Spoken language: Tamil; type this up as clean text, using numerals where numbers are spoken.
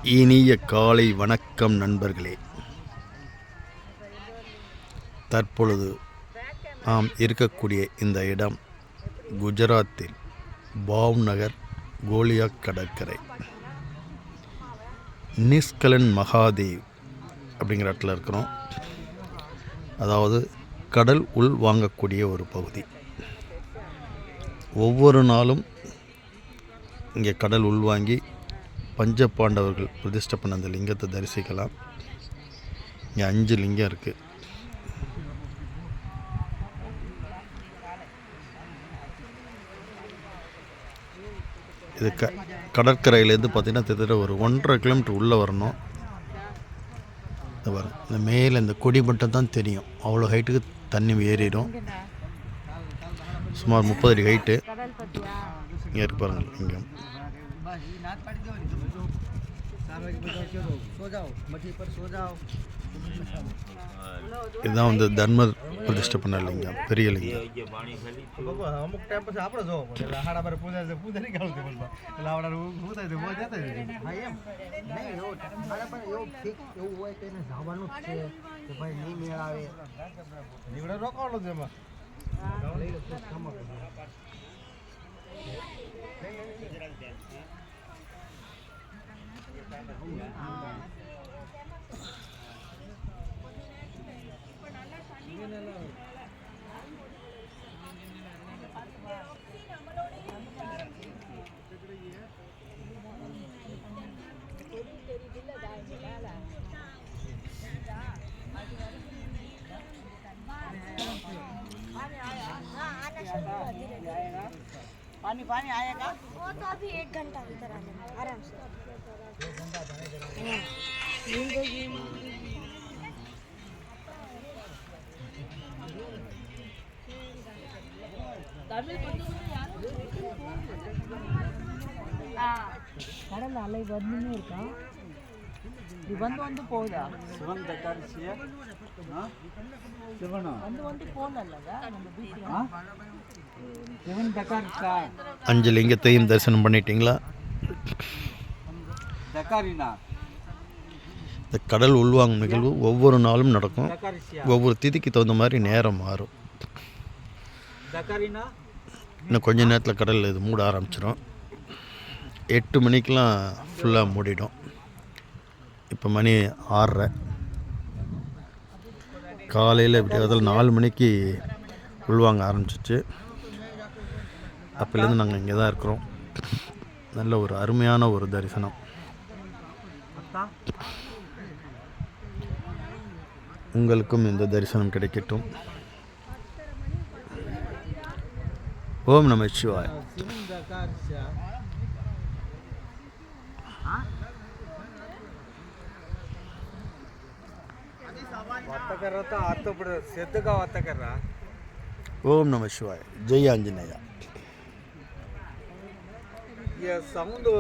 இனிய காலை வணக்கம் நண்பர்களே. தற்பொழுது நாம் இருக்கக்கூடிய இந்த இடம் குஜராத்தில் பாவ்நகர் கோலியா கடற்கரை. நிஸ்கலன் மகாதேவ் அப்படிங்கிற இடத்துல இருக்கிறோம். அதாவது கடல் உள் வாங்கக்கூடிய ஒரு பகுதி. ஒவ்வொரு நாளும் இங்கே கடல் உள்வாங்கி பஞ்ச பாண்டவர்கள் பிரதிஷ்டை பண்ண அந்த லிங்கத்தை தரிசிக்கலாம். இங்கே 5 லிங்கம் இருக்குது. இது கடற்கரையிலேருந்து பார்த்திங்கன்னா கிட்டத்தட்ட ஒரு 1.5 கிலோமீட்டர் உள்ளே வரணும். இந்த மேலே இந்த கொடி மட்டும் தான் தெரியும். அவ்வளோ ஹைட்டுக்கு தண்ணி ஏறிடும். சுமார் 30 அடி ஹைட்டு. இங்கே இருக்கு பாருங்கள் லிங்கம். இதுதான் வந்து தர்மர் பிரதிஷ்டை பண்ண லிங்கம், பெரிய லிங்கம். पानी आएगा वो तो अभी 1 घंटा भीतर आ जाएगा आराम से। கடல் அலை வந்துன்னு இருக்கா. இது வந்து போகுதா சிவன் தக்காரிசியா சிவனா வந்து போனல்லங்க நம்ம பீச்ல சிவன் தக்காரிசா 5 லிங்கத்தையும் தரிசனம் பண்ணிட்டீங்களா? தக்காரினா இந்த கடல் உள்வாங்கும் நிகழ்வு ஒவ்வொரு நாளும் நடக்கும். ஒவ்வொரு திதிக்கு தகுந்த மாதிரி நேரம் மாறும். இன்னும் கொஞ்ச நேரத்தில் கடல் இது மூட ஆரம்பிச்சிடும். 8 மணிக்கெலாம் ஃபுல்லாக மூடிடும். இப்போ மணி 6:30. காலையில் விடியாதல் 4 மணிக்கு உள்வாங்க ஆரம்பிச்சிச்சு. அப்போலேருந்து நாங்கள் இங்கே தான் இருக்கிறோம். நல்ல ஒரு அருமையான ஒரு தரிசனம். உங்களுக்கும் இந்த தரிசனம் கிடைக்கட்டும். ஓம் நம சிவாய். ஓம் நம சிவாய். ஜெய் ஆஞ்சநேயா. ये समुद्र